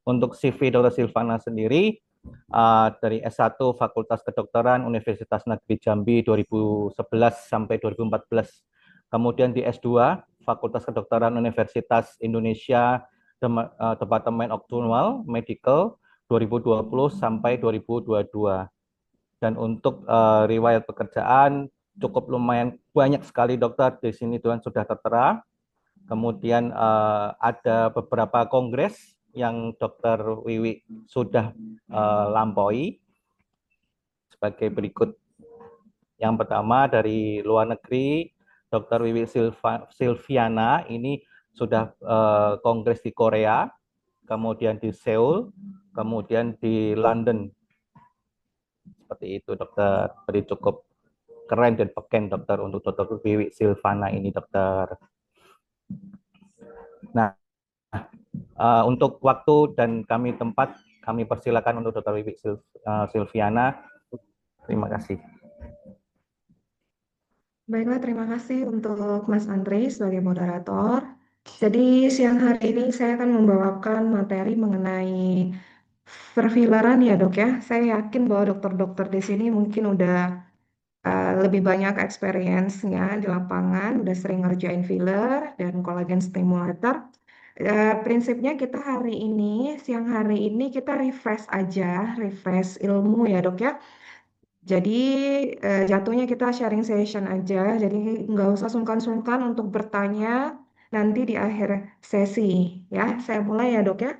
Untuk CV Dr. Silvana sendiri dari S1 Fakultas Kedokteran Universitas Negeri Jambi 2011 sampai 2014. Kemudian di S2 Fakultas Kedokteran Universitas Indonesia Departemen Optomal Medical 2020 sampai 2022. Dan untuk riwayat pekerjaan cukup lumayan banyak sekali dokter di sini Tuhan sudah tertera. Kemudian ada beberapa kongres yang Dokter Wiwi sudah lampaui sebagai berikut. Yang pertama dari luar negeri, Dokter Wiwi Silviana ini sudah kongres di Korea, kemudian di Seoul, kemudian di London. Seperti itu dokter. Jadi cukup keren dan beken dokter untuk Dokter Wiwi Silvana ini dokter. Nah, untuk waktu dan kami tempat, kami persilakan untuk Dr. Wiwi Silviana. Terima kasih. Baiklah, terima kasih untuk Mas Andri sebagai moderator. Jadi siang hari ini saya akan membawakan materi mengenai perfilteran ya dok ya. Saya yakin bahwa dokter-dokter di sini mungkin udah lebih banyak experience-nya di lapangan, udah sering ngerjain filler dan kolagen stimulator. Prinsipnya kita hari ini, siang hari ini kita refresh aja, refresh ilmu ya dok ya. Jadi jatuhnya kita sharing session aja, jadi nggak usah sungkan-sungkan untuk bertanya nanti di akhir sesi ya. Saya mulai ya dok ya.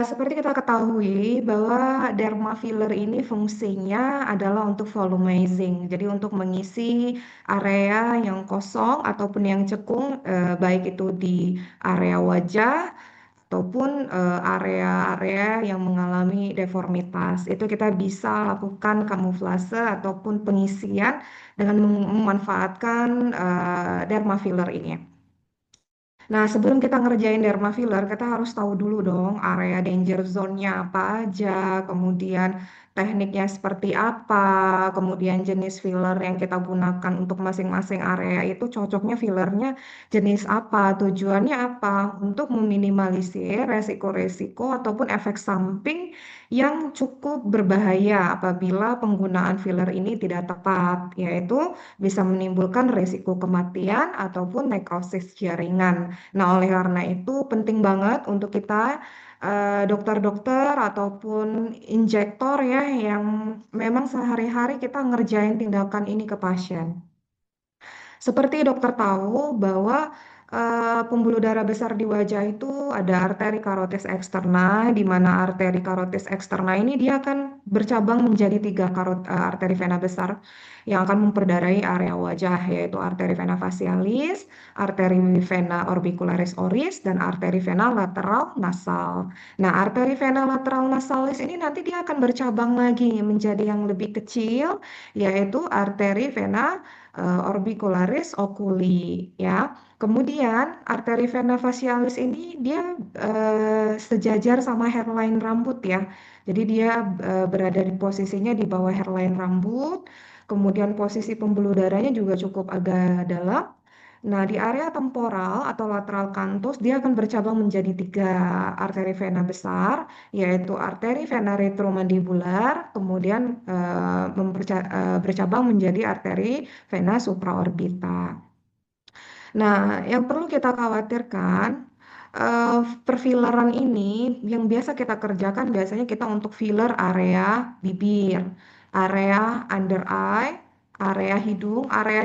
Seperti kita ketahui bahwa derma filler ini fungsinya adalah untuk volumizing, jadi untuk mengisi area yang kosong ataupun yang cekung, baik itu di area wajah ataupun area-area yang mengalami deformitas. Itu kita bisa lakukan kamuflase ataupun pengisian dengan memanfaatkan derma filler ini. Nah, sebelum kita ngerjain derma filler, kita harus tahu dulu dong area danger zone-nya apa aja, kemudian tekniknya seperti apa, kemudian jenis filler yang kita gunakan untuk masing-masing area itu cocoknya fillernya jenis apa, tujuannya apa, untuk meminimalisir resiko-resiko ataupun efek samping yang cukup berbahaya apabila penggunaan filler ini tidak tepat, yaitu bisa menimbulkan resiko kematian ataupun nekrosis jaringan. Nah, oleh karena itu penting banget untuk kita dokter-dokter ataupun injektor ya yang memang sehari-hari kita ngerjain tindakan ini ke pasien. Seperti dokter tahu bahwa pembuluh darah besar di wajah itu ada arteri karotis eksterna, di mana arteri karotis eksterna ini dia akan bercabang menjadi tiga arteri vena besar yang akan memperdarahi area wajah, yaitu arteri vena facialis, arteri vena orbicularis oris, dan arteri vena lateral nasal. Nah, arteri vena lateral nasalis ini nanti dia akan bercabang lagi menjadi yang lebih kecil, yaitu arteri vena orbicularis oculi ya. Kemudian arteri vena facialis ini dia sejajar sama hairline rambut ya. Jadi dia berada di posisinya di bawah hairline rambut. Kemudian posisi pembuluh darahnya juga cukup agak dalam. Nah, di area temporal atau lateral kantus dia akan bercabang menjadi tiga arteri vena besar, yaitu arteri vena retromandibular, kemudian bercabang menjadi arteri vena supraorbita. Nah, yang perlu kita khawatirkan, perfilleran ini yang biasa kita kerjakan biasanya kita untuk filler area bibir, area under eye, area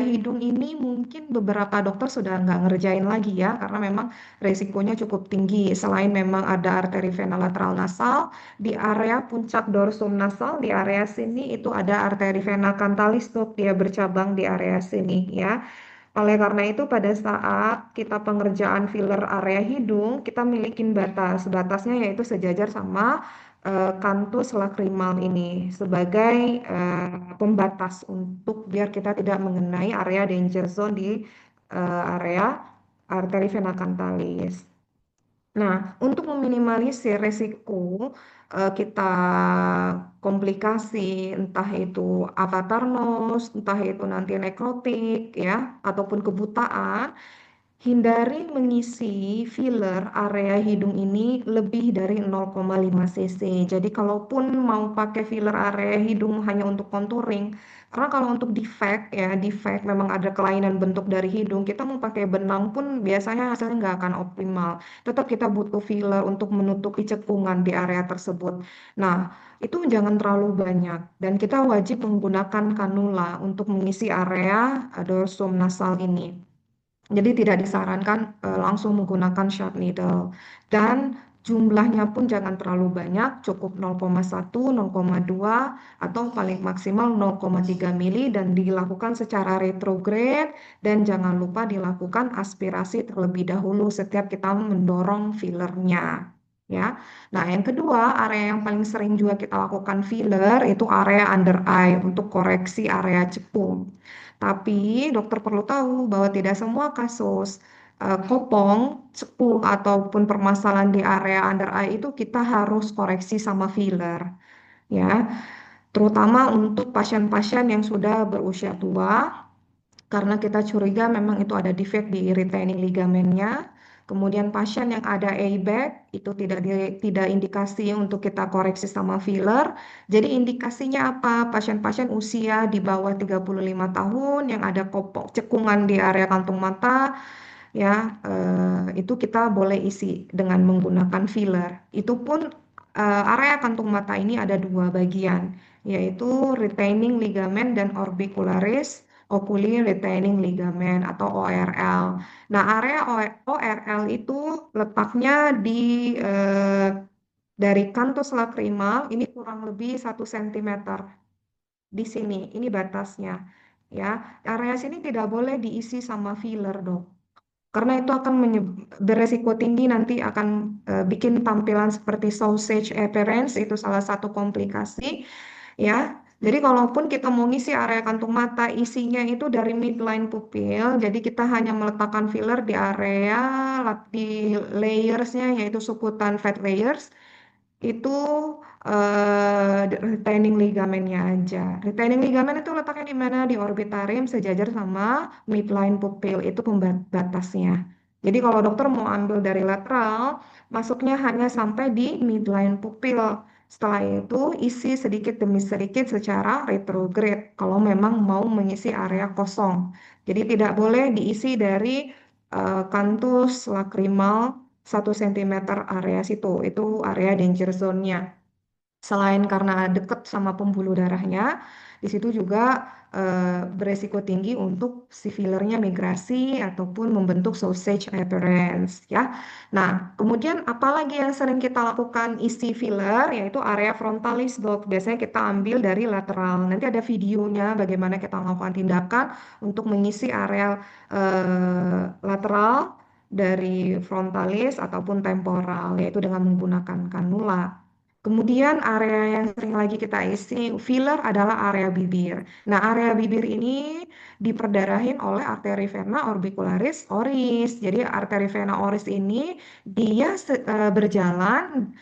hidung ini mungkin beberapa dokter sudah nggak ngerjain lagi ya, karena memang resikonya cukup tinggi. Selain memang ada arteri vena lateral nasal, di area puncak dorsum nasal, di area sini itu ada arteri vena cantalis tuh, dia bercabang di area sini ya. Oleh karena itu, pada saat kita pengerjaan filler area hidung, kita milikin batas. Batasnya yaitu sejajar sama kantus lakrimal ini sebagai pembatas untuk biar kita tidak mengenai area danger zone di area arteri vena cantalis. Nah, untuk meminimalisir resiko kita komplikasi, entah itu avatar nose, entah itu nanti nekrotik, ya, ataupun kebutaan, Hindari mengisi filler area hidung ini lebih dari 0,5 cc. Jadi kalaupun mau pakai filler area hidung hanya untuk contouring, karena kalau untuk defect ya, defect memang ada kelainan bentuk dari hidung, kita mau pakai benang pun biasanya hasilnya nggak akan optimal. Tetap kita butuh filler untuk menutupi cekungan di area tersebut. Nah, itu jangan terlalu banyak dan kita wajib menggunakan kanula untuk mengisi area dorsum nasal ini. Jadi tidak disarankan langsung menggunakan sharp needle dan jumlahnya pun jangan terlalu banyak, cukup 0,1, 0,2 atau paling maksimal 0,3 mili dan dilakukan secara retrograde dan jangan lupa dilakukan aspirasi terlebih dahulu setiap kita mendorong fillernya. Ya. Nah, yang kedua, area yang paling sering juga kita lakukan filler itu area under eye untuk koreksi area cekung. Tapi dokter perlu tahu bahwa tidak semua kasus kopong, cepu, ataupun permasalahan di area under eye itu kita harus koreksi sama filler, ya. Terutama untuk pasien-pasien yang sudah berusia tua karena kita curiga memang itu ada defect di retaining ligamennya. Kemudian pasien yang ada A-back itu tidak indikasi untuk kita koreksi sama filler. Jadi indikasinya apa? Pasien-pasien usia di bawah 35 tahun yang ada kopong cekungan di area kantung mata ya itu kita boleh isi dengan menggunakan filler. Itu pun area kantung mata ini ada dua bagian, yaitu retaining ligament dan orbicularis oculi retaining ligament atau ORL. Nah, area ORL itu letaknya di dari kantus lacrimal ini kurang lebih 1 cm di sini. Ini batasnya. Ya, area sini tidak boleh diisi sama filler, Dok. Karena itu akan beresiko tinggi nanti akan bikin tampilan seperti sausage appearance, itu salah satu komplikasi ya. Jadi kalaupun kita mau ngisi area kantung mata, isinya itu dari midline pupil, jadi kita hanya meletakkan filler di area di layersnya yaitu sukutan fat layers itu retaining ligamennya aja. Retaining ligament itu letaknya di mana? Di orbitarium sejajar sama midline pupil, itu pembatasnya. Jadi kalau dokter mau ambil dari lateral, masuknya hanya sampai di midline pupil. Setelah itu isi sedikit demi sedikit secara retrograde kalau memang mau mengisi area kosong. Jadi tidak boleh diisi dari kantus lacrimal 1 cm area situ, itu area danger zone-nya. Selain karena dekat sama pembuluh darahnya, di situ juga beresiko tinggi untuk si fillernya migrasi ataupun membentuk sausage appearance ya. Nah, kemudian apalagi yang sering kita lakukan isi filler yaitu area frontalis, Dok. Biasanya kita ambil dari lateral. Nanti ada videonya bagaimana kita melakukan tindakan untuk mengisi area lateral dari frontalis ataupun temporal yaitu dengan menggunakan kanula. Kemudian area yang sering lagi kita isi filler adalah area bibir. Nah, area bibir ini diperdarahin oleh arteri vena orbicularis oris. Jadi arteri vena oris ini dia berjalan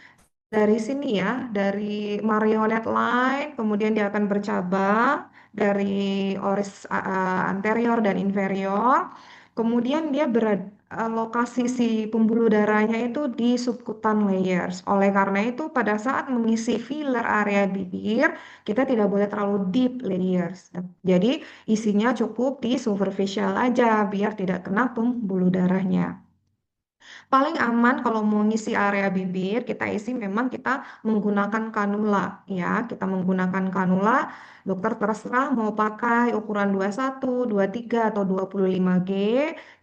dari sini ya, dari marionette line, kemudian dia akan bercabang dari oris anterior dan inferior. Kemudian dia lokasi si pembuluh darahnya itu di subkutan layers. Oleh karena itu, pada saat mengisi filler area bibir, kita tidak boleh terlalu deep layers. Jadi, isinya cukup di superficial aja, biar tidak kena pembuluh darahnya. Paling aman kalau mau ngisi area bibir, kita isi memang kita menggunakan kanula ya. Kita menggunakan kanula, dokter terserah mau pakai ukuran 21, 23 atau 25G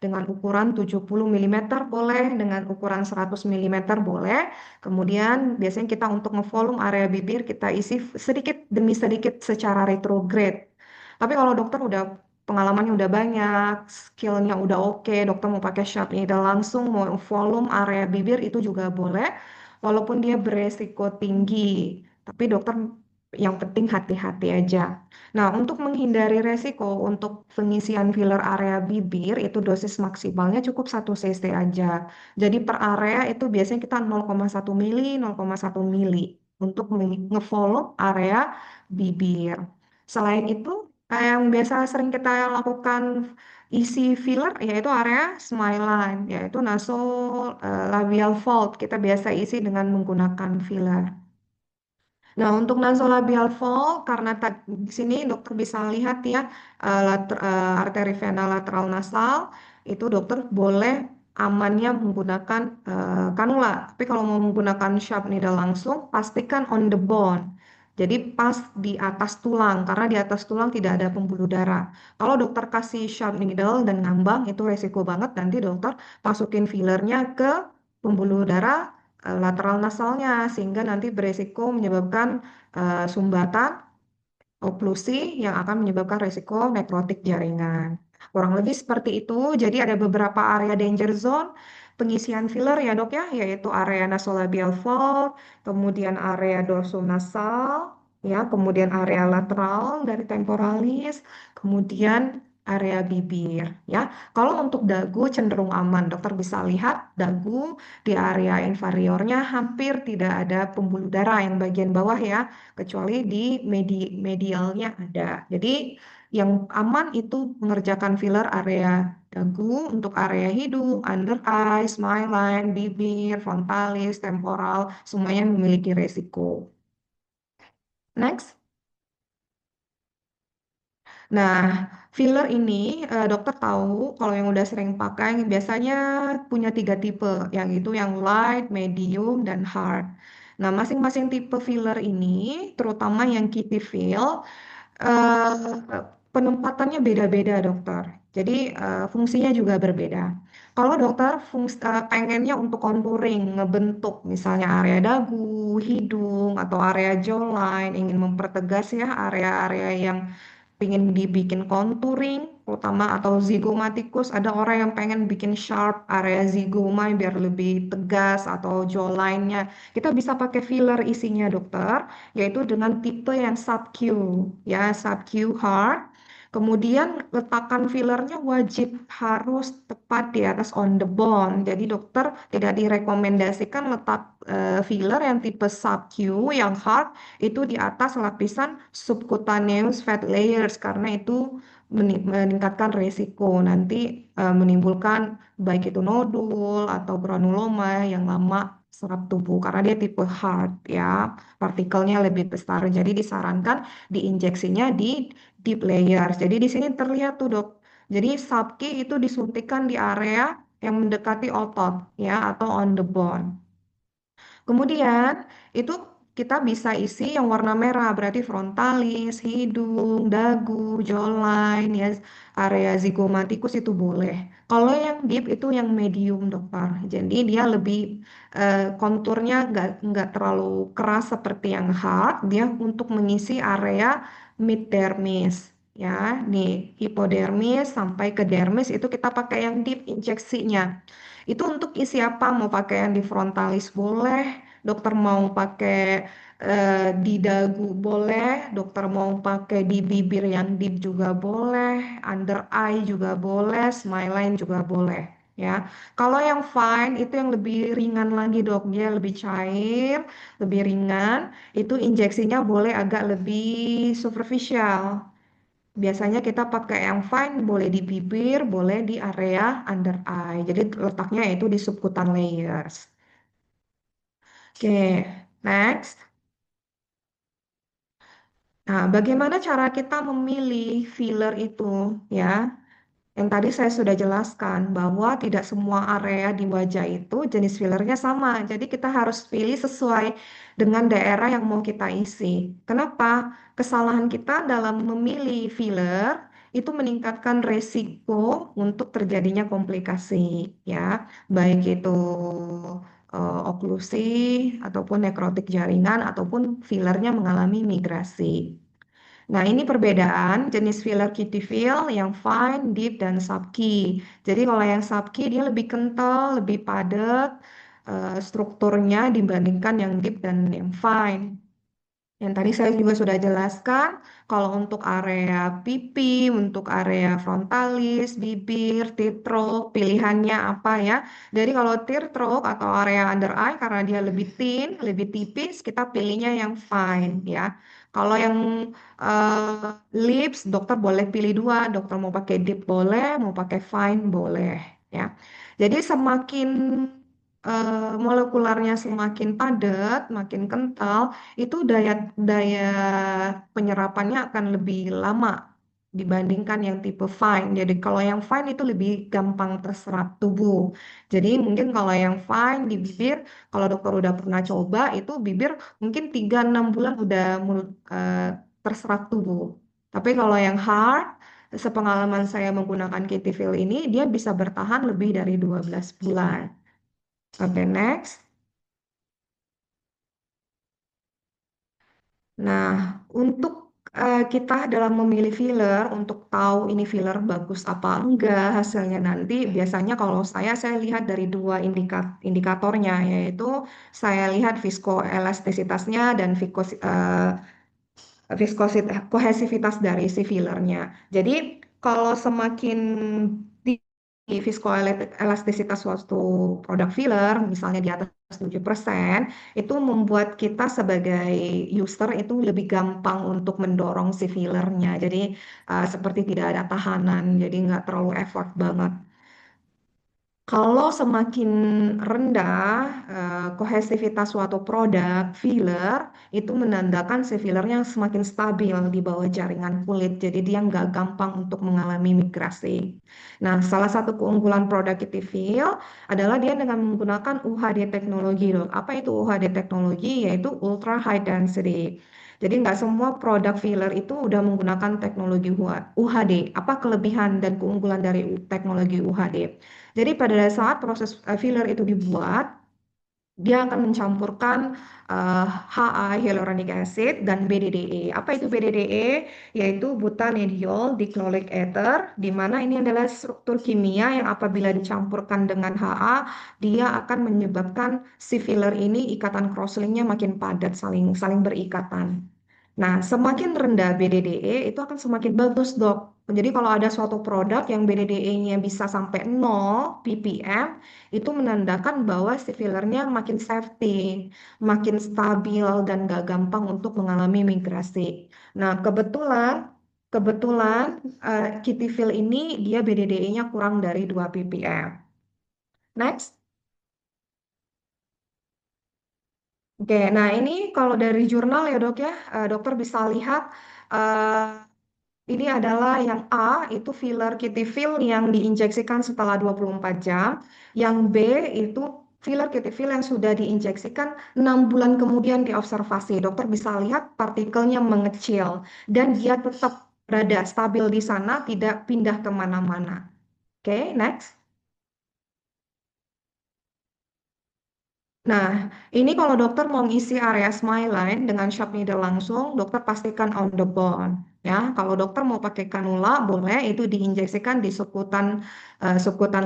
dengan ukuran 70 milimeter boleh, dengan ukuran 100 milimeter boleh. Kemudian biasanya kita untuk ngevolume area bibir kita isi sedikit demi sedikit secara retrograde. Tapi kalau dokter udah pengalamannya udah banyak, skillnya udah oke, dokter mau pakai sharp needle langsung, mau volume area bibir itu juga boleh, walaupun dia beresiko tinggi. Tapi dokter yang penting hati-hati aja. Nah, untuk menghindari resiko untuk pengisian filler area bibir itu dosis maksimalnya cukup 1 cc aja. Jadi per area itu biasanya kita 0,1 mili, 0,1 mili untuk ngevolume area bibir. Selain itu, yang biasa sering kita lakukan isi filler yaitu area smile line, yaitu nasolabial fold. Kita biasa isi dengan menggunakan filler. Nah, untuk nasolabial fold, karena di sini dokter bisa lihat ya, arteri vena lateral nasal, itu dokter boleh amannya menggunakan kanula. Tapi kalau mau menggunakan sharp needle langsung, pastikan on the bone. Jadi pas di atas tulang, karena di atas tulang tidak ada pembuluh darah. Kalau dokter kasih sharp needle dan ngambang, itu resiko banget nanti dokter masukin fillernya ke pembuluh darah lateral nasalnya sehingga nanti beresiko menyebabkan sumbatan oklusi yang akan menyebabkan resiko nekrotik jaringan. Kurang lebih seperti itu. Jadi ada beberapa area danger zone pengisian filler ya dok ya, yaitu area nasolabial fold, kemudian area dorsonasal, ya, kemudian area lateral dari temporalis, kemudian area bibir, ya. Kalau untuk dagu cenderung aman, dokter bisa lihat dagu di area inferiornya hampir tidak ada pembuluh darah yang bagian bawah ya kecuali di medialnya ada. Jadi yang aman itu mengerjakan filler area dagu, untuk area hidung, under eye, smile line, bibir, frontalis, temporal, semuanya memiliki resiko. Next. Nah, filler ini dokter tahu kalau yang udah sering pakai biasanya punya tiga tipe, yang itu yang light, medium, dan hard. Nah, masing-masing tipe filler ini, terutama yang Kitifill, penempatannya beda-beda dokter. Jadi fungsinya juga berbeda. Kalau dokter pengennya untuk contouring, ngebentuk misalnya area dagu, hidung, atau area jawline, ingin mempertegas ya area-area yang ingin dibikin contouring, terutama atau zigomatikus. Ada orang yang pengen bikin sharp area zigoma biar lebih tegas atau jawline-nya. Kita bisa pakai filler isinya dokter yaitu dengan tipe yang sub-Q, ya sub-Q hard. Kemudian letakkan fillernya wajib harus tepat di atas on the bone. Jadi dokter tidak direkomendasikan letak filler yang tipe sub-Q yang hard itu di atas lapisan subcutaneous fat layers karena itu meningkatkan resiko nanti menimbulkan baik itu nodul atau granuloma yang lama serap tubuh karena dia tipe hard ya, partikelnya lebih besar. Jadi disarankan diinjeksinya di deep layers. Jadi di sini terlihat tuh dok. Jadi subki itu disuntikan di area yang mendekati otot ya atau on the bone. Kemudian itu kita bisa isi yang warna merah, berarti frontalis, hidung, dagu, jawline, ya, area zigomatikus itu boleh. Kalau yang deep itu yang medium dokter. Jadi dia lebih konturnya nggak terlalu keras seperti yang hard. Dia untuk mengisi area mid dermis. Ya, nih hipodermis sampai ke dermis itu kita pakai yang deep injeksinya. Itu untuk isi apa? Mau pakai yang di frontalis boleh, dokter mau pakai di dagu boleh, dokter mau pakai di bibir yang deep juga boleh, under eye juga boleh, smile line juga boleh. Ya, kalau yang fine itu yang lebih ringan lagi dok, dia lebih cair, lebih ringan. Itu injeksinya boleh agak lebih superficial. Biasanya kita pakai yang fine, boleh di bibir, boleh di area under eye. Jadi letaknya itu di subcutan layers. Oke, next. Nah, bagaimana cara kita memilih filler itu, ya? Yang tadi saya sudah jelaskan bahwa tidak semua area di wajah itu jenis fillernya sama. Jadi kita harus pilih sesuai dengan daerah yang mau kita isi. Kenapa? Kesalahan kita dalam memilih filler itu meningkatkan resiko untuk terjadinya komplikasi, ya. Baik itu oklusi ataupun nekrotik jaringan ataupun fillernya mengalami migrasi. Nah, ini perbedaan jenis filler Kitifill yang fine, deep, dan subkey. Jadi kalau yang subkey dia lebih kental, lebih padat strukturnya dibandingkan yang deep dan yang fine. Yang tadi saya juga sudah jelaskan, kalau untuk area pipi, untuk area frontalis, bibir, teeth row, pilihannya apa ya. Jadi kalau teeth row atau area under eye, karena dia lebih thin, lebih tipis, kita pilihnya yang fine ya. Kalau yang lips, dokter boleh pilih dua, dokter mau pakai deep boleh, mau pakai fine boleh ya. Jadi semakin molekularnya semakin padat, makin kental, itu daya daya penyerapannya akan lebih lama dibandingkan yang tipe fine. Jadi kalau yang fine itu lebih gampang terserap tubuh. Jadi mungkin kalau yang fine di bibir, kalau dokter udah pernah coba itu bibir mungkin 3-6 bulan udah terserap tubuh. Tapi kalau yang hard, sepengalaman saya menggunakan Kitifil ini, dia bisa bertahan lebih dari 12 bulan. Oke, next. Nah, untuk kita dalam memilih filler, untuk tahu ini filler bagus apa enggak hasilnya nanti, biasanya kalau saya lihat dari dua indikatornya, yaitu saya lihat viskoelastisitasnya dan kohesivitas dari si fillernya. Jadi kalau semakin tinggi viskoelastisitas suatu produk filler, misalnya di atas 7%, itu membuat kita sebagai user itu lebih gampang untuk mendorong si fillernya. Jadi seperti tidak ada tahanan, jadi nggak terlalu effort banget. Kalau semakin rendah kohesivitas suatu produk filler, itu menandakan si fillernya semakin stabil di bawah jaringan kulit. Jadi dia nggak gampang untuk mengalami migrasi. Nah, salah satu keunggulan produk Kitifil adalah dia dengan menggunakan UHD teknologi loh. Apa itu UHD teknologi? Yaitu Ultra High Density. Jadi nggak semua produk filler itu udah menggunakan teknologi UHD. Apa kelebihan dan keunggulan dari teknologi UHD? Jadi pada saat proses filler itu dibuat, dia akan mencampurkan HA hyaluronic acid dan BDDE. Apa itu BDDE? Yaitu butanediol dichloric ether, di mana ini adalah struktur kimia yang apabila dicampurkan dengan HA, dia akan menyebabkan si filler ini ikatan crosslinknya makin padat, saling saling berikatan. Nah, semakin rendah BDDE itu akan semakin bagus, Dok. Jadi kalau ada suatu produk yang BDDE-nya bisa sampai 0 ppm, itu menandakan bahwa si fillernya makin safety, makin stabil dan gak gampang untuk mengalami migrasi. Nah, kebetulan Kitifil ini dia BDDE-nya kurang dari 2 ppm. Next. Oke, nah ini kalau dari jurnal ya dok ya, dokter bisa lihat eh, ini adalah yang A, itu filler Kitifil yang diinjeksikan setelah 24 jam. Yang B itu filler Kitifil yang sudah diinjeksikan 6 bulan kemudian diobservasi. Dokter bisa lihat partikelnya mengecil dan dia tetap berada stabil di sana, tidak pindah kemana-mana. Oke, next. Nah, ini kalau dokter mau ngisi area smile line dengan sharp needle langsung, dokter pastikan on the bone. Ya, kalau dokter mau pakai kanula, boleh itu diinjeksikan di subkutan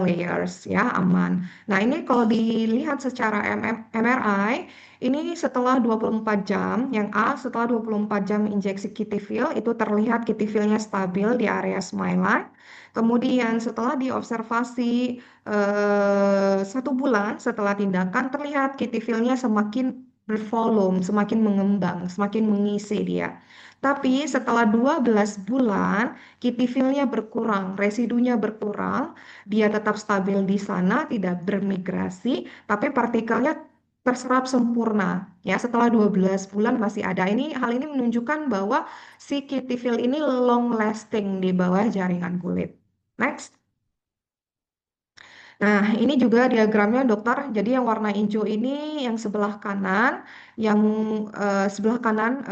layers, ya aman. Nah, ini kalau dilihat secara MRI, ini setelah 24 jam, yang A setelah 24 jam injeksi Kitifil, itu terlihat Kitifilnya stabil di area smile line. Kemudian setelah diobservasi 1 bulan setelah tindakan terlihat kitifilnya semakin bervolume, semakin mengembang, semakin mengisi dia. Tapi setelah 12 bulan, kitifilnya berkurang, residunya berkurang, dia tetap stabil di sana, tidak bermigrasi, tapi partikelnya terserap sempurna. Ya, setelah 12 bulan masih ada. Hal ini menunjukkan bahwa si kitifil ini long lasting di bawah jaringan kulit. Next. Nah, ini juga diagramnya dokter. Jadi yang warna hijau ini yang sebelah kanan, yang sebelah kanan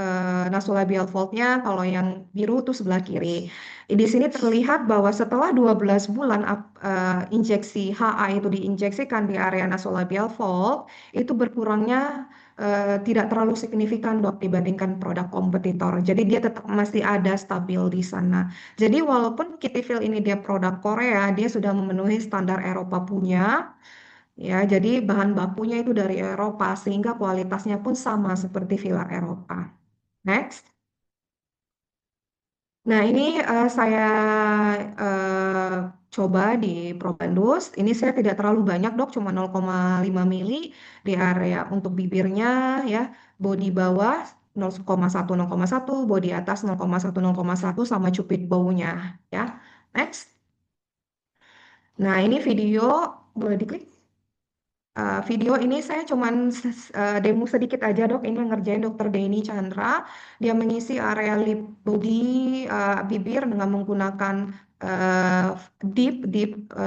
nasolabial fold-nya, kalau yang biru itu sebelah kiri. Di sini terlihat bahwa setelah 12 bulan injeksi HA itu diinjeksikan di area nasolabial fold, itu berkurangnya tidak terlalu signifikan dok dibandingkan produk kompetitor. Jadi dia tetap masih ada stabil di sana. Jadi walaupun Kitifil ini dia produk Korea, dia sudah memenuhi standar Eropa punya, ya. Jadi bahan bakunya itu dari Eropa sehingga kualitasnya pun sama seperti filler Eropa. Next. Nah, ini saya eh, coba di Probandus. Ini saya tidak terlalu banyak, Dok, cuma 0,5 mili di area untuk bibirnya ya. Bodi bawah 0,1, bodi atas 0,1 sama cupid baunya ya. Next. Nah, ini video boleh diklik. Video ini saya cuman demo sedikit aja dok. Ini yang ngerjain Dokter Denny Chandra. Dia mengisi area lip body bibir dengan menggunakan uh, deep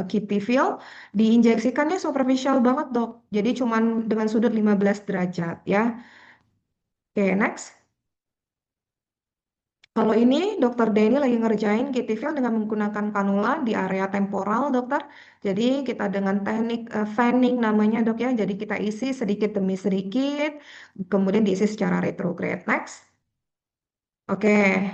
kitty fill. Diinjeksikannya superficial banget dok. Jadi cuman dengan sudut 15 derajat ya. Oke, next. Kalau ini Dokter Denny lagi ngerjain kitty-fill dengan menggunakan kanula di area temporal, dokter. Jadi kita dengan teknik fanning namanya dok ya. Jadi kita isi sedikit demi sedikit, kemudian diisi secara retrograde. Next. Oke,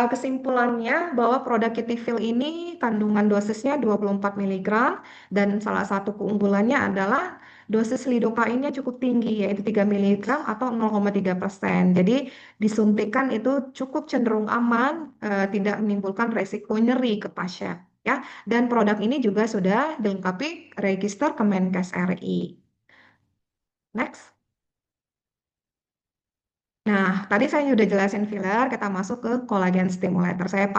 kesimpulannya bahwa produk Kidneyfill ini kandungan dosisnya 24 miligram dan salah satu keunggulannya adalah dosis lidokainnya cukup tinggi yaitu 3 miligram atau 0,3%. Jadi disuntikan itu cukup cenderung aman, tidak menimbulkan resiko nyeri ke pasien. Ya, dan produk ini juga sudah dilengkapi register Kemenkes RI. Next. Nah, tadi saya sudah jelasin filler, kita masuk ke kolagen stimulator. Saya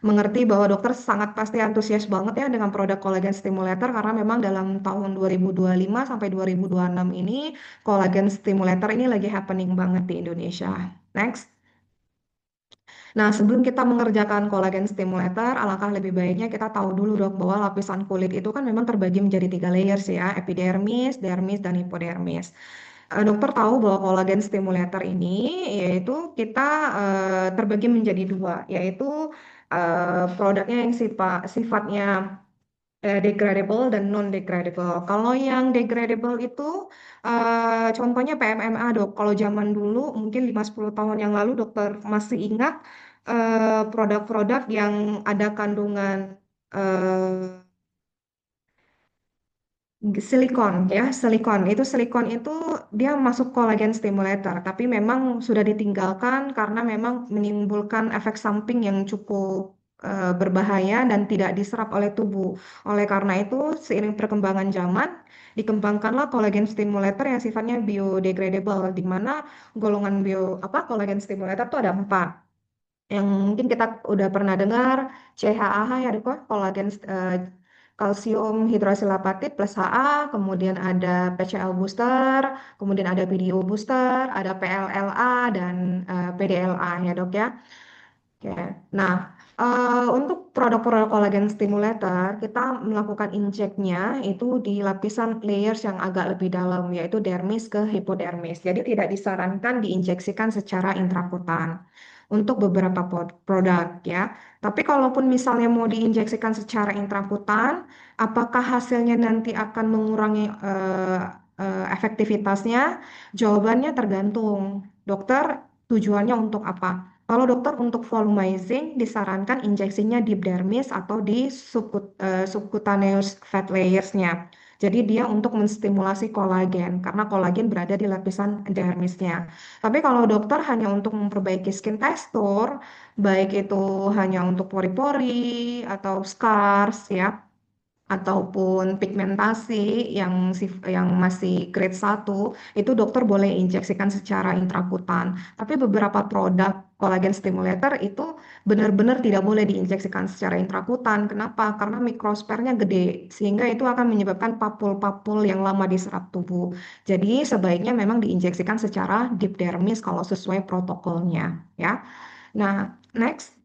mengerti bahwa dokter sangat pasti antusias banget ya dengan produk kolagen stimulator karena memang dalam tahun 2025 sampai 2026 ini kolagen stimulator ini lagi happening banget di Indonesia. Next. Nah, sebelum kita mengerjakan kolagen stimulator, alangkah lebih baiknya kita tahu dulu dok bahwa lapisan kulit itu kan memang terbagi menjadi 3 layers ya, epidermis, dermis, dan hipodermis. Dokter tahu bahwa kolagen stimulator ini yaitu kita terbagi menjadi dua, yaitu produknya yang sifatnya degradable dan non-degradable. Kalau yang degradable itu contohnya PMMA dok. Kalau zaman dulu mungkin 5-10 tahun yang lalu dokter masih ingat produk-produk yang ada kandungan eh, silikon ya, silikon itu dia masuk kolagen stimulator, tapi memang sudah ditinggalkan karena memang menimbulkan efek samping yang cukup berbahaya dan tidak diserap oleh tubuh. Oleh karena itu, seiring perkembangan zaman, dikembangkanlah kolagen stimulator yang sifatnya biodegradable, di mana golongan kolagen stimulator itu ada 4 yang mungkin kita udah pernah dengar CHAH ya dok, kolagen kalsium hidroksilapatit plus HA, kemudian ada PCL booster, kemudian ada PDO booster, ada PLLA dan PDLA ya dok ya. Oke. Nah, untuk produk-produk kolagen stimulator, kita melakukan injeknya itu di lapisan layers yang agak lebih dalam, yaitu dermis ke hipodermis. Jadi tidak disarankan diinjeksikan secara intrakutan untuk beberapa produk ya. Tapi kalaupun misalnya mau diinjeksikan secara intrakutan, apakah hasilnya nanti akan mengurangi efektivitasnya? Jawabannya tergantung. Dokter tujuannya untuk apa? Kalau dokter untuk volumizing disarankan injeksinya di dermis atau di subcutaneous fat layers-nya. Jadi dia untuk menstimulasi kolagen karena kolagen berada di lapisan dermisnya. Tapi kalau dokter hanya untuk memperbaiki skin tekstur, baik itu hanya untuk pori-pori atau scars ya, ataupun pigmentasi yang masih grade 1 itu dokter boleh injeksikan secara intrakutan. Tapi beberapa produk kolagen stimulator itu benar-benar tidak boleh diinjeksikan secara intrakutan. Kenapa? Karena mikrospernya gede sehingga itu akan menyebabkan papul-papul yang lama diserap tubuh. Jadi sebaiknya memang diinjeksikan secara deep dermis kalau sesuai protokolnya ya. Nah, next.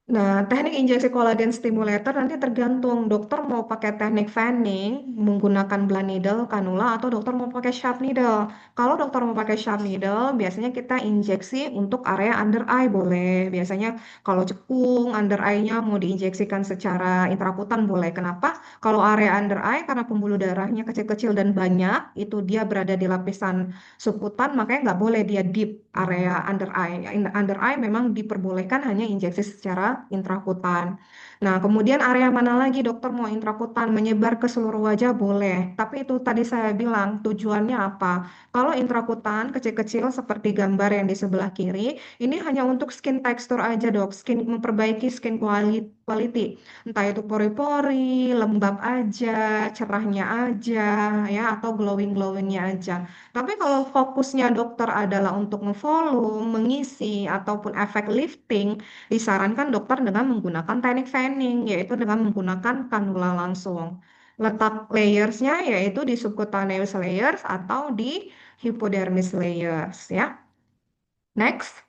Nah, teknik injeksi kolagen stimulator nanti tergantung dokter mau pakai teknik fanning menggunakan blunt needle, kanula, atau dokter mau pakai sharp needle. Kalau dokter mau pakai sharp needle, biasanya kita injeksi untuk area under eye boleh. Biasanya kalau cekung under eye-nya mau diinjeksikan secara intrakutan boleh. Kenapa? Kalau area under eye karena pembuluh darahnya kecil-kecil dan banyak, itu dia berada di lapisan subkutan, makanya nggak boleh dia deep area under eye. Under eye memang diperbolehkan hanya injeksi secara ya, intrakutan. Nah, kemudian area mana lagi dokter mau intrakutan menyebar ke seluruh wajah boleh. Tapi itu tadi saya bilang tujuannya apa? Kalau intrakutan kecil-kecil seperti gambar yang di sebelah kiri, ini hanya untuk skin texture aja dok, skin memperbaiki skin quality. Entah itu pori-pori, lembab aja, cerahnya aja, ya, atau glowing-glowingnya aja. Tapi kalau fokusnya dokter adalah untuk ngevolume, mengisi, ataupun efek lifting, disarankan dokter dengan menggunakan teknik fanning, yaitu dengan menggunakan kanula langsung. Letak layersnya yaitu di subcutaneous layers atau di hypodermis layers, ya. Next.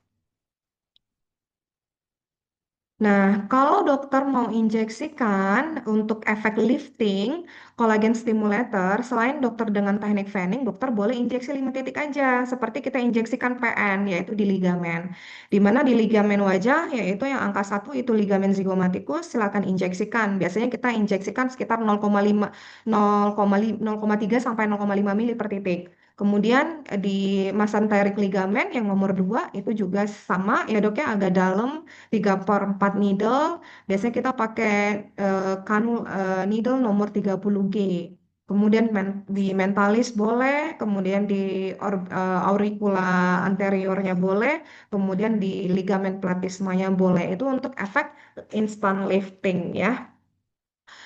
Nah, kalau dokter mau injeksikan untuk efek lifting, kolagen stimulator, selain dokter dengan teknik fanning, dokter boleh injeksi 5 titik aja, seperti kita injeksikan PN, yaitu di ligamen. Di mana di ligamen wajah, yaitu yang angka 1 itu ligamen zygomatikus, silakan injeksikan. Biasanya kita injeksikan sekitar 0,5, 0,3 sampai 0,5 mili per titik. Kemudian di mesenteric ligamen yang nomor 2 itu juga sama ya dok ya, agak dalam 3/4 needle. Biasanya kita pakai needle nomor 30G. Kemudian di mentalis boleh, kemudian di auricula anteriornya boleh, kemudian di ligamen platysmanya boleh. Itu untuk efek instant lifting ya.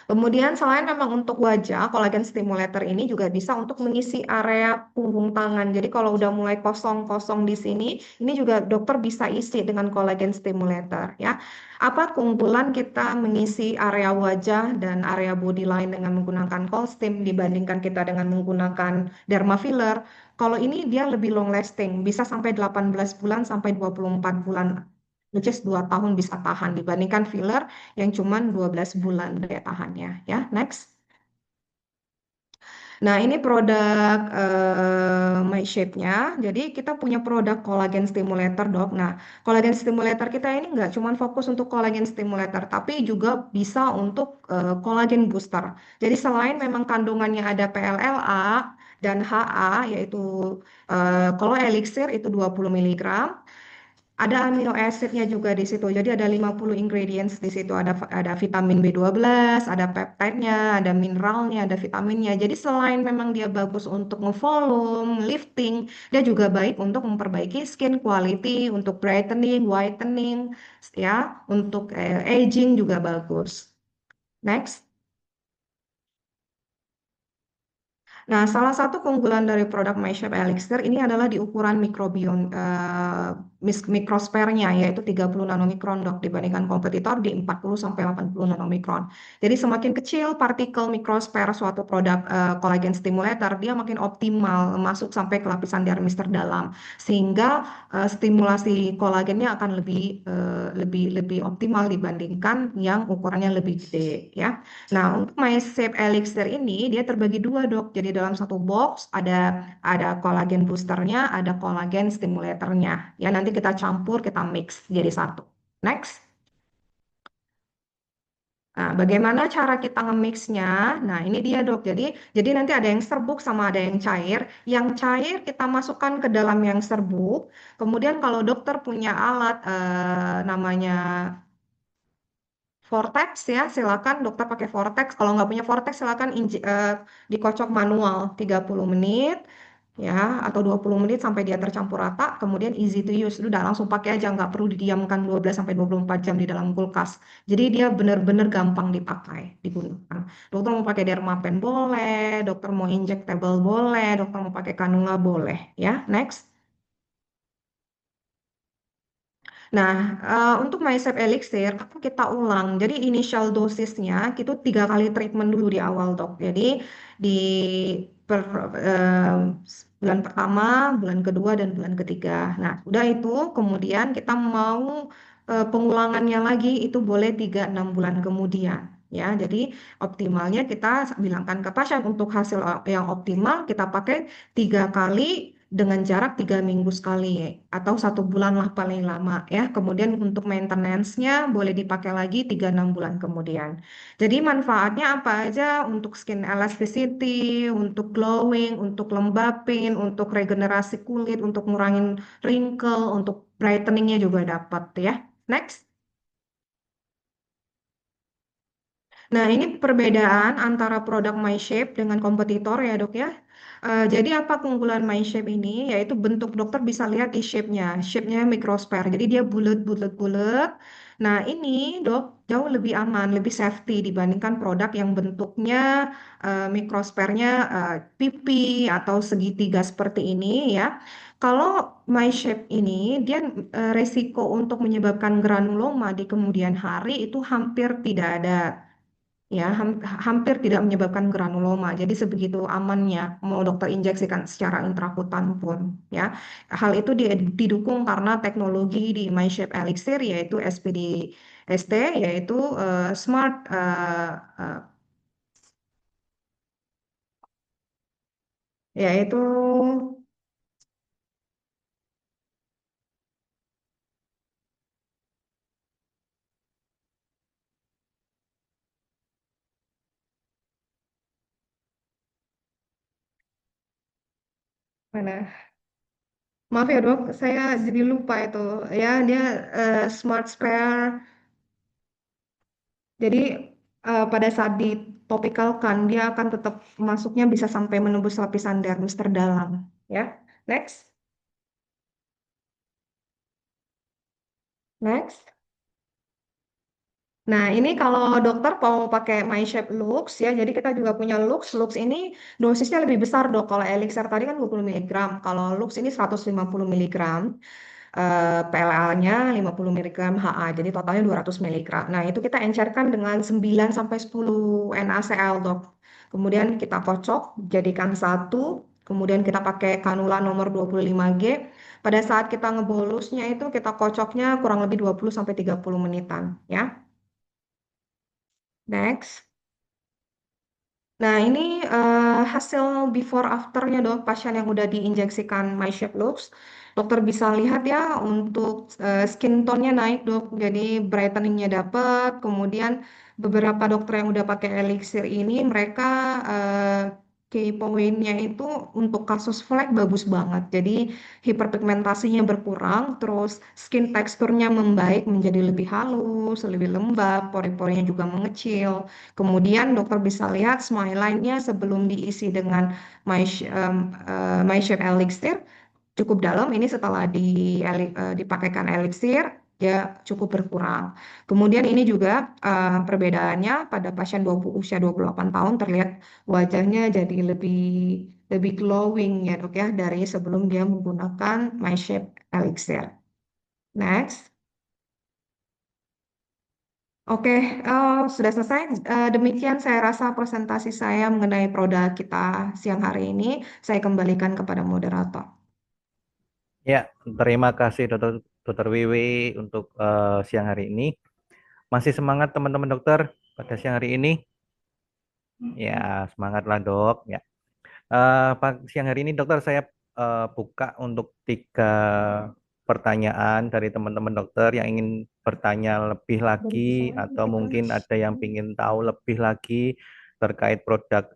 Kemudian selain memang untuk wajah, kolagen stimulator ini juga bisa untuk mengisi area punggung tangan. Jadi kalau udah mulai kosong-kosong di sini, ini juga dokter bisa isi dengan kolagen stimulator ya. Apa keunggulan kita mengisi area wajah dan area body line dengan menggunakan cold steam dibandingkan kita dengan menggunakan derma filler? Kalau ini dia lebih long lasting, bisa sampai 18 bulan sampai 24 bulan, which is 2 tahun bisa tahan dibandingkan filler yang cuma 12 bulan daya tahannya ya. Next. Nah, ini produk My Shape-nya. Jadi kita punya produk kolagen stimulator, Dok. Nah, kolagen stimulator kita ini nggak cuma fokus untuk kolagen stimulator, tapi juga bisa untuk kolagen booster. Jadi selain memang kandungannya ada PLLA dan HA, yaitu kalau elixir itu 20 miligram. Ada amino acidnya juga di situ. Jadi ada 50 ingredients di situ. Ada vitamin B12, ada peptide-nya, ada mineralnya, ada vitaminnya. Jadi selain memang dia bagus untuk ngevolume, lifting, dia juga baik untuk memperbaiki skin quality, untuk brightening, whitening, ya, untuk aging juga bagus. Next. Nah, salah satu keunggulan dari produk MyShape Elixir ini adalah di ukuran mikrobiom mikrosfernya yaitu 30 nanomikron dok dibandingkan kompetitor di 40 sampai 80 nanomikron. Jadi semakin kecil partikel mikrosfer suatu produk kolagen stimulator dia makin optimal masuk sampai ke lapisan dermis terdalam sehingga stimulasi kolagennya akan lebih optimal dibandingkan yang ukurannya lebih gede ya. Nah, untuk MySafe Elixir ini dia terbagi dua dok. Jadi dalam satu box ada kolagen boosternya, ada kolagen stimulatornya. Ya nanti kita campur, kita mix jadi satu. Next. Nah, bagaimana cara kita nge-mixnya? Nah, ini dia dok. Jadi nanti ada yang serbuk sama ada yang cair. Yang cair kita masukkan ke dalam yang serbuk. Kemudian kalau dokter punya alat namanya Vortex ya, silakan dokter pakai Vortex. Kalau nggak punya Vortex, silakan dikocok manual 30 menit ya atau 20 menit sampai dia tercampur rata. Kemudian easy to use, udah langsung pakai aja, nggak perlu didiamkan 12 sampai 24 jam di dalam kulkas. Jadi dia benar-benar gampang dipakai, digunakan. Dokter mau pakai Dermapen boleh, dokter mau injectable boleh, dokter mau pakai kanula boleh ya. Next. Nah, untuk MySafe Elixir, apa kita ulang. Jadi initial dosisnya itu 3 kali treatment dulu di awal dok. Jadi di per, eh, bulan pertama, bulan kedua, dan bulan ketiga. Nah, udah itu kemudian kita mau pengulangannya lagi itu boleh 3-6 bulan kemudian. Ya, jadi optimalnya kita bilangkan ke pasien untuk hasil yang optimal kita pakai 3 kali dengan jarak 3 minggu sekali atau 1 bulan lah paling lama ya. Kemudian untuk maintenance-nya boleh dipakai lagi 3-6 bulan kemudian. Jadi manfaatnya apa aja untuk skin elasticity, untuk glowing, untuk lembapin, untuk regenerasi kulit, untuk ngurangin wrinkle, untuk brightening-nya juga dapat ya. Next. Nah, ini perbedaan antara produk MyShape dengan kompetitor ya dok ya. Jadi apa keunggulan MyShape ini? Yaitu bentuk dokter bisa lihat di shape-nya. Shape-nya microsphere. Jadi dia bulat-bulat-bulat. Nah, ini dok jauh lebih aman, lebih safety dibandingkan produk yang bentuknya microsphere-nya pipi atau segitiga seperti ini ya. Kalau MyShape ini dia resiko untuk menyebabkan granuloma di kemudian hari itu hampir tidak ada ya hampir tidak menyebabkan granuloma. Jadi sebegitu amannya mau dokter injeksikan secara intrakutan pun ya. Hal itu didukung karena teknologi di MyShape Elixir yaitu SPD ST yaitu smart eh, yaitu mana? Maaf ya dok, saya jadi lupa itu ya dia smart spare. Jadi pada saat ditopikalkan dia akan tetap masuknya bisa sampai menembus lapisan dermis terdalam ya. Next, next. Nah, ini kalau dokter mau pakai MyShape Lux ya, jadi kita juga punya Lux. Lux ini dosisnya lebih besar dok. Kalau Elixir tadi kan 20 miligram, kalau Lux ini 150 miligram. PLA-nya 50 miligram HA, jadi totalnya 200 miligram. Nah, itu kita encerkan dengan 9 sampai 10 NaCl, dok. Kemudian kita kocok, jadikan satu, kemudian kita pakai kanula nomor 25G. Pada saat kita ngebolusnya itu kita kocoknya kurang lebih 20 sampai 30 menitan, ya. Next. Nah, ini hasil before afternya dok pasien yang udah diinjeksikan MyShape Lux. Dokter bisa lihat ya untuk skin tone-nya naik dok, jadi brightening-nya dapat. Kemudian beberapa dokter yang udah pakai elixir ini mereka uh, key point-nya itu untuk kasus flek bagus banget. Jadi hiperpigmentasinya berkurang, terus skin teksturnya membaik menjadi lebih halus, lebih lembab, pori-porinya juga mengecil. Kemudian dokter bisa lihat smile line-nya sebelum diisi dengan My Shape Elixir cukup dalam. Ini setelah dipakaikan elixir ya cukup berkurang. Kemudian ini juga perbedaannya pada pasien usia 28 tahun terlihat wajahnya jadi lebih lebih glowing ya dok ya dari sebelum dia menggunakan My Shape Elixir. Next. Oke, sudah selesai. Demikian saya rasa presentasi saya mengenai produk kita siang hari ini. Saya kembalikan kepada moderator. Ya, terima kasih Dokter Wiwi untuk siang hari ini. Masih semangat teman-teman dokter pada siang hari ini? Ya, semangatlah dok. Ya, siang hari ini dokter saya buka untuk 3 pertanyaan dari teman-teman dokter yang ingin bertanya lebih lagi atau mungkin ada yang ingin tahu lebih lagi terkait produk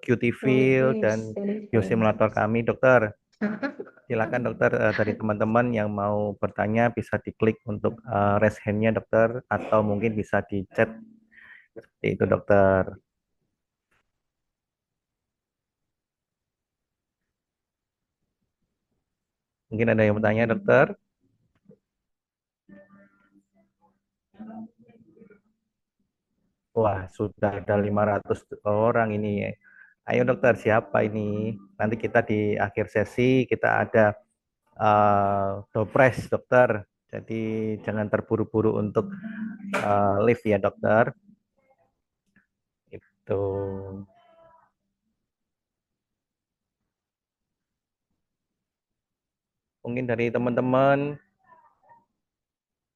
QT-Fill dan biosimulator kami, dokter. Silakan dokter, dari teman-teman yang mau bertanya bisa diklik untuk raise hand-nya dokter atau mungkin bisa di chat seperti itu dokter. Mungkin ada yang bertanya dokter. Wah, sudah ada 500 orang ini. Ayo dokter, siapa ini? Nanti kita di akhir sesi kita ada dopres dokter. Jadi jangan terburu-buru untuk live ya dokter. Itu. Mungkin dari teman-teman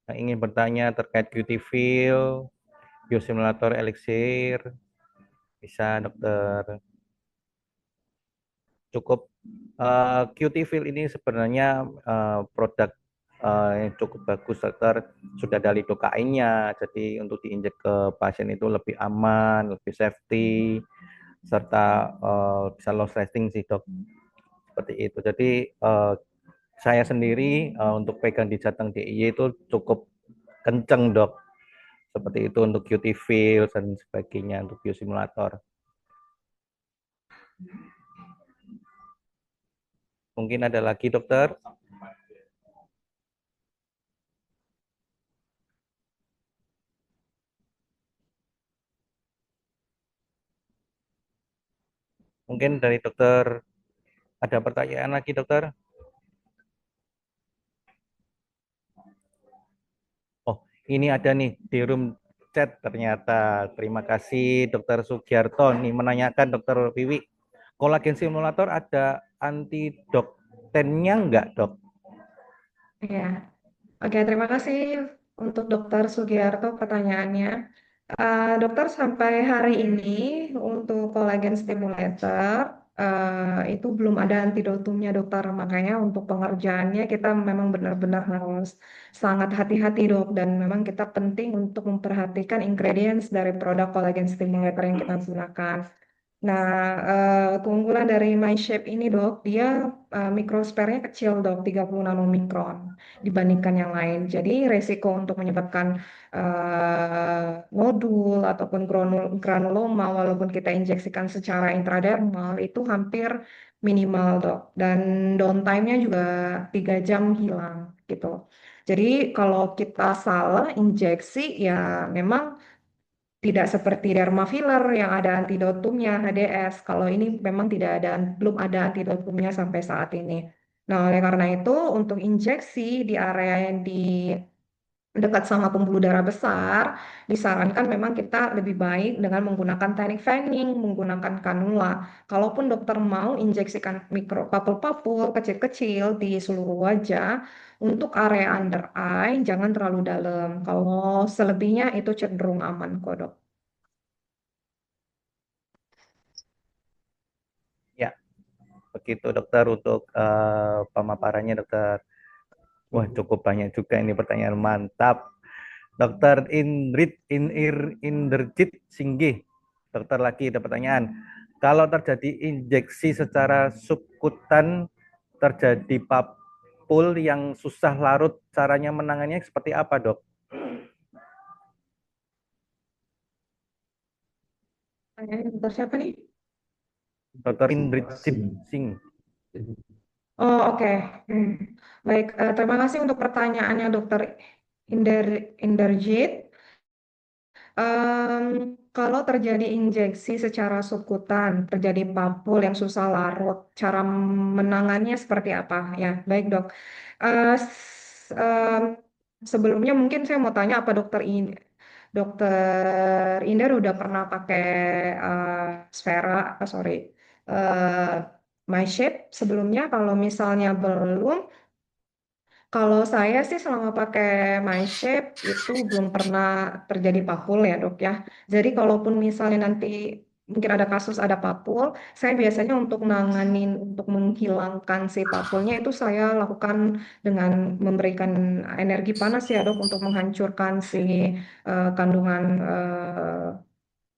yang ingin bertanya terkait beauty fill, biosimulator elixir, bisa dokter. Cukup QT Fill ini sebenarnya produk yang cukup bagus dokter, sudah ada lidokainnya, jadi untuk diinjek ke pasien itu lebih aman, lebih safety, serta bisa loss resting sih dok, seperti itu. Jadi saya sendiri untuk pegang di Jateng DIY itu cukup kenceng dok, seperti itu untuk QT Field dan sebagainya untuk biosimulator. Mungkin ada lagi dokter? Mungkin dari dokter ada pertanyaan lagi dokter? Oh, ini ada nih di room chat ternyata. Terima kasih dokter Sugiarto nih menanyakan dokter Wiwi. Kolagen simulator ada antidoktennya enggak dok? Ya, oke, terima kasih untuk Dokter Sugiarto pertanyaannya. Dokter, sampai hari ini untuk kolagen stimulator itu belum ada antidotumnya, dokter. Makanya untuk pengerjaannya kita memang benar-benar harus sangat hati-hati, dok. Dan memang kita penting untuk memperhatikan ingredients dari produk kolagen stimulator yang kita gunakan. Nah, keunggulan dari MyShape ini, dok, dia mikrosfernya kecil, dok, 30 nanomikron dibandingkan yang lain. Jadi resiko untuk menyebabkan nodul ataupun granuloma walaupun kita injeksikan secara intradermal itu hampir minimal, dok. Dan downtime-nya juga 3 jam hilang gitu. Jadi kalau kita salah injeksi ya memang tidak seperti derma filler yang ada antidotumnya HDS. Kalau ini memang tidak ada, belum ada antidotumnya sampai saat ini. Nah, oleh karena itu untuk injeksi di area yang di dekat sama pembuluh darah besar, disarankan memang kita lebih baik dengan menggunakan teknik fanning, menggunakan kanula. Kalaupun dokter mau injeksikan mikro papul-papul kecil-kecil di seluruh wajah, untuk area under eye jangan terlalu dalam. Kalau selebihnya itu cenderung aman kok, dok. Ya, begitu dokter untuk pemaparannya dokter. Wah, cukup banyak juga ini pertanyaan mantap. Dokter Inderjit Singgih. Dokter lagi ada pertanyaan. Kalau terjadi injeksi secara subkutan terjadi papul yang susah larut, caranya menangannya seperti apa, Dok? Dokter siapa nih? Dokter Inderjit Singh. Oh, oke. Hmm. Baik, terima kasih untuk pertanyaannya, Dokter Inder Inderjit. Kalau terjadi injeksi secara subkutan, terjadi papul yang susah larut, cara menangannya seperti apa? Ya, baik, dok. Sebelumnya mungkin saya mau tanya apa dokter Inder udah pernah pakai Sfera, sorry, uh, MyShape sebelumnya? Kalau misalnya belum, kalau saya sih selama pakai MyShape itu belum pernah terjadi papul ya, dok ya. Jadi kalaupun misalnya nanti mungkin ada kasus ada papul, saya biasanya untuk nanganin untuk menghilangkan si papulnya itu saya lakukan dengan memberikan energi panas ya, dok, untuk menghancurkan si kandungan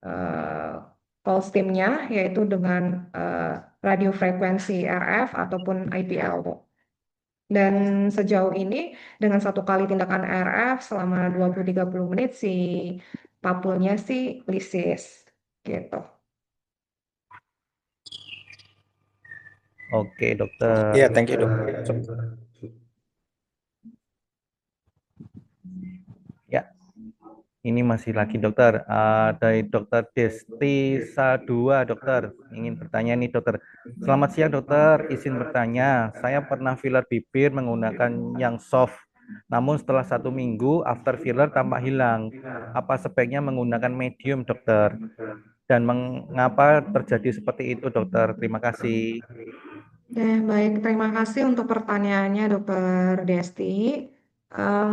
eh, colstimnya, yaitu dengan radiofrekuensi RF ataupun IPL, dok. Dan sejauh ini dengan satu kali tindakan RF selama 20-30 menit si papulnya sih lisis gitu. Oke, dokter. Iya, thank you dok. Ya, ini masih lagi dokter. Dari dokter Desti Sadua, dokter. Ingin bertanya nih dokter. Selamat siang dokter, izin bertanya. Saya pernah filler bibir menggunakan yang soft. Namun setelah 1 minggu, after filler tampak hilang. Apa sebaiknya menggunakan medium dokter? Dan mengapa terjadi seperti itu dokter? Terima kasih. Baik, terima kasih untuk pertanyaannya, Dokter Desti. Em,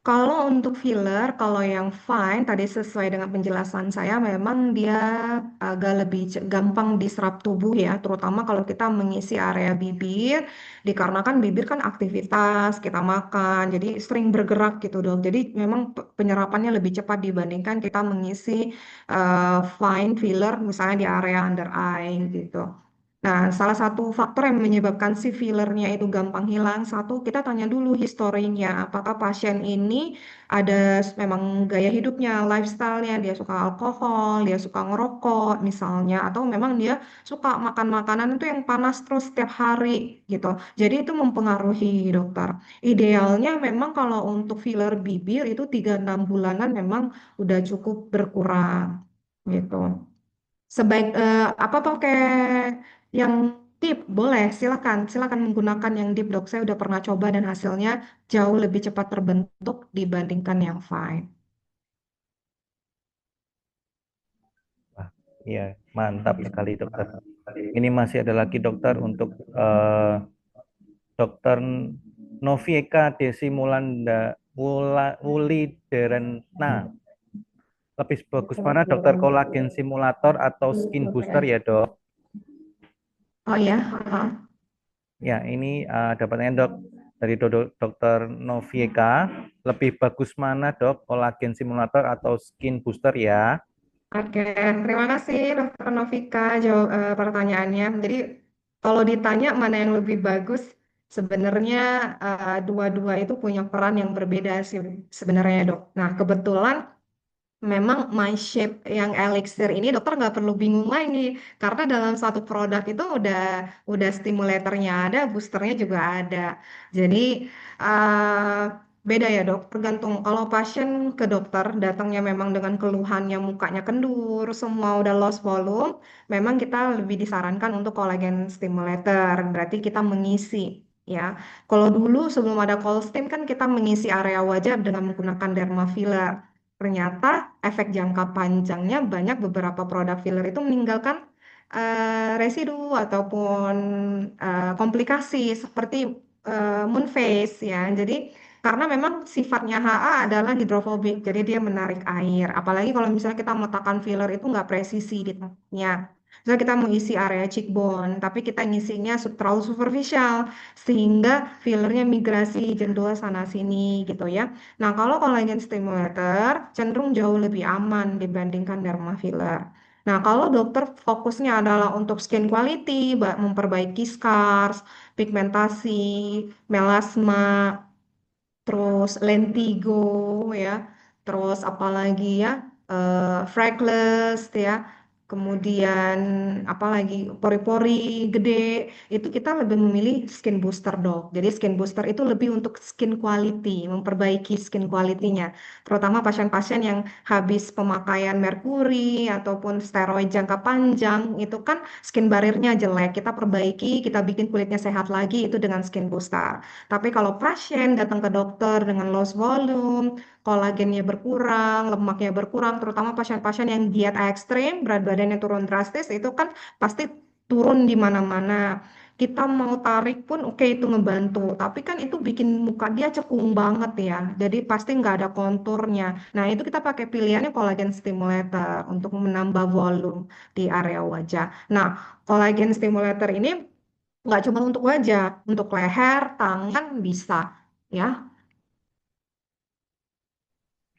Kalau untuk filler, kalau yang fine, tadi sesuai dengan penjelasan saya, memang dia agak lebih gampang diserap tubuh ya, terutama kalau kita mengisi area bibir, dikarenakan bibir kan aktivitas, kita makan, jadi sering bergerak gitu dok. Jadi memang penyerapannya lebih cepat dibandingkan kita mengisi fine filler misalnya di area under eye gitu. Nah, salah satu faktor yang menyebabkan si fillernya itu gampang hilang, satu kita tanya dulu historinya, apakah pasien ini ada memang gaya hidupnya, lifestyle-nya, dia suka alkohol, dia suka ngerokok misalnya, atau memang dia suka makan makanan itu yang panas terus setiap hari gitu. Jadi itu mempengaruhi dokter. Idealnya memang kalau untuk filler bibir itu 3-6 bulanan memang udah cukup berkurang gitu. Sebaik apa pakai yang dip boleh, silakan silakan menggunakan yang dip dok. Saya udah pernah coba dan hasilnya jauh lebih cepat terbentuk dibandingkan yang fine. Wah, iya, mantap sekali dokter. Ini masih ada lagi dokter untuk dokter Novieka Desimulanda Wuliderena. Lebih bagus mana dokter kolagen simulator atau skin booster ya dok? Oh ya, heeh. Ya, ini dapatnya dok dari dokter Novieka. Lebih bagus mana dok, kolagen simulator atau skin booster ya? Oke, terima kasih Dokter Novika pertanyaannya. Jadi kalau ditanya mana yang lebih bagus, sebenarnya dua-dua itu punya peran yang berbeda sih sebenarnya dok. Nah kebetulan memang My Shape yang elixir ini dokter nggak perlu bingung lagi karena dalam satu produk itu udah stimulatornya ada, boosternya juga ada. Jadi eh, beda ya dok, tergantung kalau pasien ke dokter datangnya memang dengan keluhan yang mukanya kendur, semua udah lost volume, memang kita lebih disarankan untuk collagen stimulator. Berarti kita mengisi ya. Kalau dulu sebelum ada cold stim kan kita mengisi area wajah dengan menggunakan derma filler. Ternyata efek jangka panjangnya banyak beberapa produk filler itu meninggalkan residu ataupun komplikasi seperti moon face ya. Jadi karena memang sifatnya HA adalah hidrofobik, jadi dia menarik air. Apalagi kalau misalnya kita meletakkan filler itu nggak presisi di tempatnya. Misalnya kita mau isi area cheekbone, tapi kita ngisinya terlalu superficial, sehingga fillernya migrasi jendul sana sini gitu ya. Nah, kalau collagen stimulator cenderung jauh lebih aman dibandingkan derma filler. Nah, kalau dokter fokusnya adalah untuk skin quality, memperbaiki scars, pigmentasi, melasma, terus lentigo ya, terus apalagi ya, freckles ya, kemudian apalagi pori-pori gede, itu kita lebih memilih skin booster dok. Jadi skin booster itu lebih untuk skin quality, memperbaiki skin quality-nya, terutama pasien-pasien yang habis pemakaian merkuri ataupun steroid jangka panjang, itu kan skin barrier-nya jelek, kita perbaiki, kita bikin kulitnya sehat lagi itu dengan skin booster. Tapi kalau pasien datang ke dokter dengan loss volume, kolagennya berkurang, lemaknya berkurang, terutama pasien-pasien yang diet ekstrim, berat badannya turun drastis, itu kan pasti turun di mana-mana. Kita mau tarik pun oke itu ngebantu, tapi kan itu bikin muka dia cekung banget ya, jadi pasti nggak ada konturnya. Nah itu kita pakai pilihannya kolagen stimulator untuk menambah volume di area wajah. Nah, kolagen stimulator ini nggak cuma untuk wajah, untuk leher, tangan bisa, ya.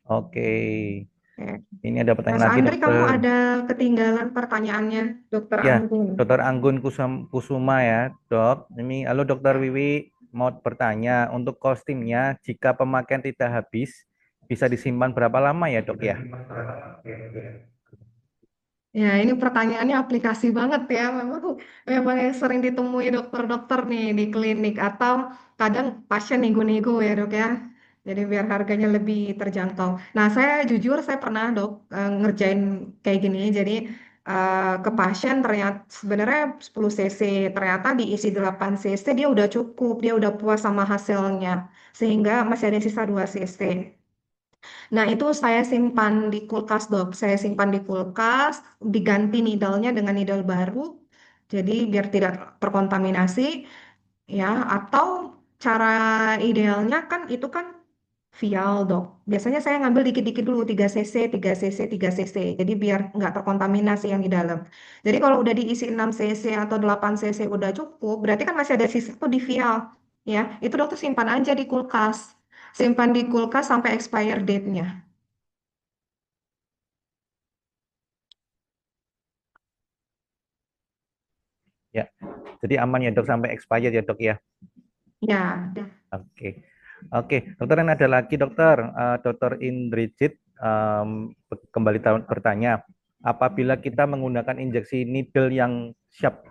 Oke, Oke. ini ada Mas pertanyaan lagi Andri, kamu dokter. ada ketinggalan pertanyaannya, Dokter Ya, Anggun. dokter Anggun Kusuma ya dok. Ini halo dokter Wiwi, mau bertanya untuk kostumnya jika pemakaian tidak habis bisa disimpan berapa lama ya dok ya? Ya, ini pertanyaannya aplikasi banget ya. Memang yang sering ditemui dokter-dokter nih di klinik atau kadang pasien nego-nego ya dok ya. Jadi biar harganya lebih terjangkau. Nah, saya jujur saya pernah dok ngerjain kayak gini. Jadi ke pasien ternyata sebenarnya 10 cc, ternyata diisi 8 cc dia udah cukup, dia udah puas sama hasilnya. Sehingga masih ada sisa 2 cc. Nah, itu saya simpan di kulkas, Dok. Saya simpan di kulkas, diganti needle-nya dengan needle baru. Jadi biar tidak terkontaminasi ya, atau cara idealnya kan itu kan vial, Dok. Biasanya saya ngambil dikit-dikit dulu 3 cc, 3 cc, 3 cc. Jadi biar nggak terkontaminasi yang di dalam. Jadi kalau udah diisi 6 cc atau 8 cc udah cukup, berarti kan masih ada sisa tuh di vial. Ya, itu dokter simpan aja di kulkas. Simpan di kulkas sampai expire date-nya. Ya, jadi aman ya dok sampai expired ya dok ya. Ya, Oke, oke, dokter ini ada lagi dokter, dokter Indrijit kembali bertanya, apabila kita menggunakan injeksi needle yang sharp,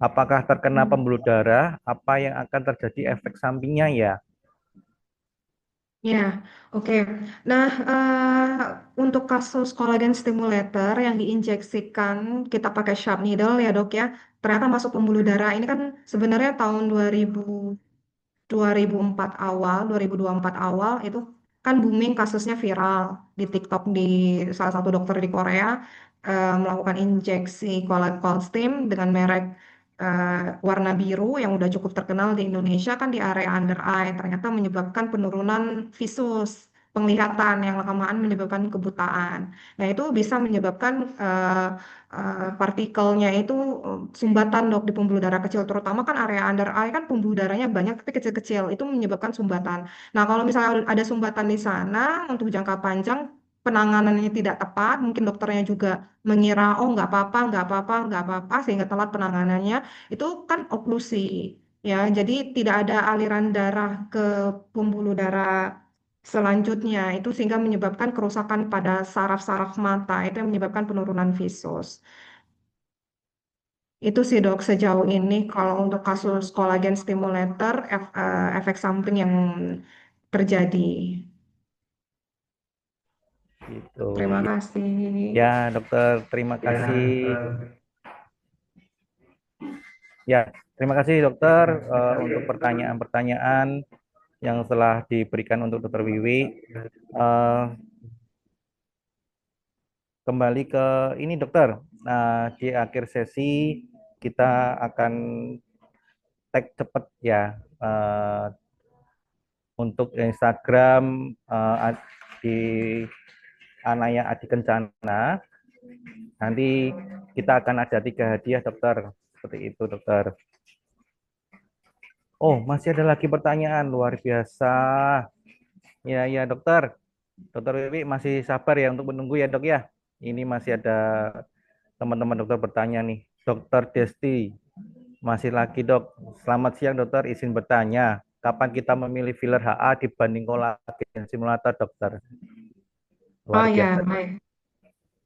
apakah terkena pembuluh darah? Apa yang akan terjadi efek sampingnya ya? ya, oke. Nah, untuk kasus kolagen stimulator yang diinjeksikan kita pakai sharp needle ya dok ya, ternyata masuk pembuluh darah. Ini kan sebenarnya tahun 2004 awal, 2024 awal itu kan booming kasusnya viral di TikTok di salah satu dokter di Korea melakukan injeksi cold stim dengan merek warna biru yang udah cukup terkenal di Indonesia kan di area under eye ternyata menyebabkan penurunan visus penglihatan yang lama-lamaan menyebabkan kebutaan. Nah, itu bisa menyebabkan partikelnya itu sumbatan dok di pembuluh darah kecil, terutama kan area under eye kan pembuluh darahnya banyak tapi kecil-kecil, itu menyebabkan sumbatan. Nah, kalau misalnya ada sumbatan di sana untuk jangka panjang, penanganannya tidak tepat, mungkin dokternya juga mengira, oh nggak apa-apa, nggak apa-apa, nggak apa-apa, sehingga telat penanganannya, itu kan oklusi. Ya, jadi tidak ada aliran darah ke pembuluh darah selanjutnya itu sehingga menyebabkan kerusakan pada saraf-saraf mata itu yang menyebabkan penurunan visus. Itu sih dok sejauh ini kalau untuk kasus kolagen stimulator efek samping yang terjadi. Gitu. Terima Ya, kasih. ya, dokter, terima kasih. Ya, terima kasih dokter untuk pertanyaan-pertanyaan yang telah diberikan untuk dokter Wiwi. Eh, Kembali ke ini dokter. Nah, di akhir sesi kita akan tag cepat ya untuk Instagram di Anaya Adi Kencana. Nanti kita akan ada 3 hadiah dokter. Seperti itu dokter. Oh, masih ada lagi pertanyaan luar biasa. Ya, ya dokter. Dokter Wiwi masih sabar ya untuk menunggu ya dok ya. Ini masih ada teman-teman dokter bertanya nih. Dokter Desti, masih lagi dok. Selamat siang dokter, izin bertanya. Kapan kita memilih filler HA dibanding kolagen simulator dokter? Oh Luar ya, biasa. baik.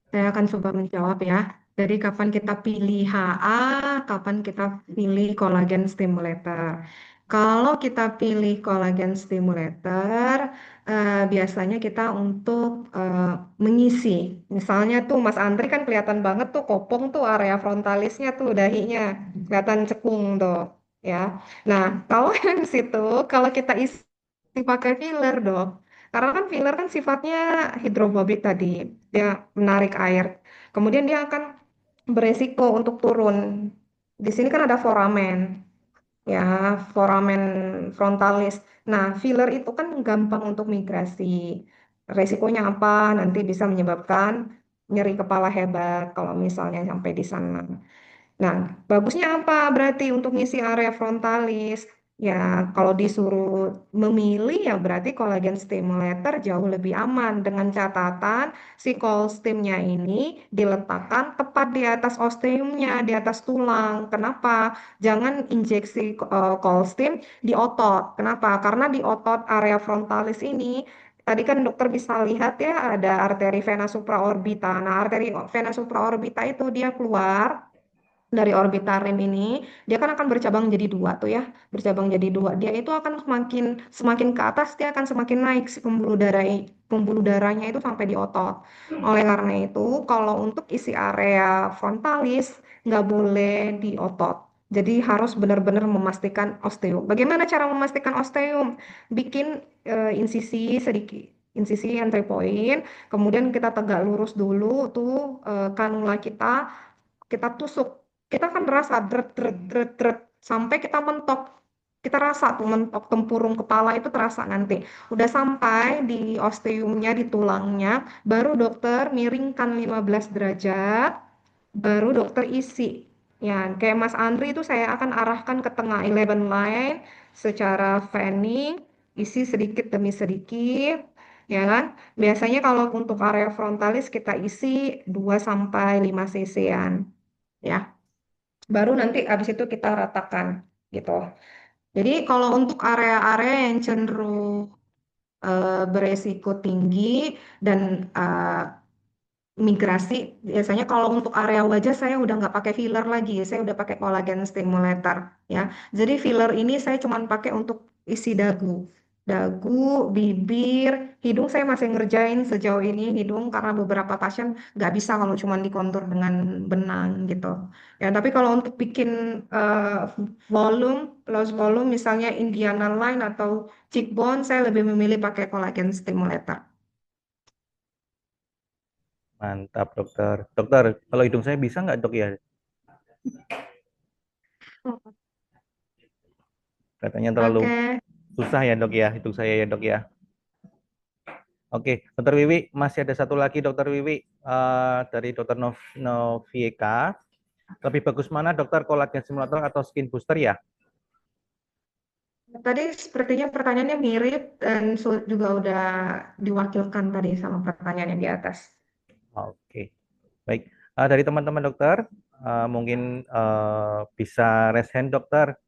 Saya akan coba menjawab ya. Jadi kapan kita pilih HA, kapan kita pilih kolagen stimulator. Kalau kita pilih kolagen stimulator, biasanya kita untuk mengisi. Misalnya tuh Mas Andri kan kelihatan banget tuh kopong tuh area frontalisnya tuh dahinya, kelihatan cekung tuh ya. Nah, kalau yang di situ, kalau kita isi pakai filler dok, karena kan filler kan sifatnya hidrofobik tadi, dia menarik air. Kemudian dia akan beresiko untuk turun. Di sini kan ada foramen, ya, foramen frontalis. Nah, filler itu kan gampang untuk migrasi. Resikonya apa? Nanti bisa menyebabkan nyeri kepala hebat kalau misalnya sampai di sana. Nah, bagusnya apa berarti untuk ngisi area frontalis? Ya, kalau disuruh memilih ya berarti kolagen stimulator jauh lebih aman dengan catatan si stimnya ini diletakkan tepat di atas osteumnya, di atas tulang. Kenapa? Jangan injeksi stim di otot. Kenapa? Karena di otot area frontalis ini tadi kan dokter bisa lihat ya ada arteri vena supraorbita. Nah, arteri vena supraorbita itu dia keluar dari orbital rim ini, dia kan akan bercabang jadi dua tuh ya, bercabang jadi dua. Dia itu akan semakin semakin ke atas, dia akan semakin naik si pembuluh darahnya itu sampai di otot. Oleh karena itu, kalau untuk isi area frontalis nggak boleh di otot. Jadi harus benar-benar memastikan osteum. Bagaimana cara memastikan osteum? Bikin insisi sedikit, insisi entry point, kemudian kita tegak lurus dulu tuh kanula kita tusuk, kita kan rasa dret dret dret dret sampai kita mentok, kita rasa tuh mentok tempurung kepala itu terasa nanti udah sampai di osteumnya di tulangnya, baru dokter miringkan 15 derajat, baru dokter isi ya kayak Mas Andri itu saya akan arahkan ke tengah 11 line secara fanning, isi sedikit demi sedikit ya kan. Biasanya kalau untuk area frontalis kita isi 2 sampai 5 cc-an ya. baru nanti abis itu kita ratakan gitu. Jadi kalau untuk area-area yang cenderung beresiko tinggi dan migrasi, biasanya kalau untuk area wajah saya udah nggak pakai filler lagi, saya udah pakai collagen stimulator ya. Jadi filler ini saya cuma pakai untuk isi dagu, bibir, hidung saya masih ngerjain sejauh ini hidung karena beberapa pasien nggak bisa kalau cuma dikontur dengan benang gitu. Ya, tapi kalau untuk bikin volume, loss volume, misalnya Indiana line atau cheekbone, saya lebih memilih pakai collagen stimulator. Mantap, dokter. Dokter, kalau hidung saya bisa nggak, dok ya? Katanya terlalu Oke. susah ya, dok ya, hidung saya ya, dok ya. Oke, dokter Wiwi, masih ada satu lagi, dokter Wiwi, dari dokter Novieka. Lebih bagus mana, dokter, kolagen simulator atau skin booster ya? Tadi sepertinya pertanyaannya mirip dan juga udah diwakilkan tadi sama pertanyaan yang di atas. Oke, baik. Dari teman-teman dokter, mungkin bisa raise hand, dokter.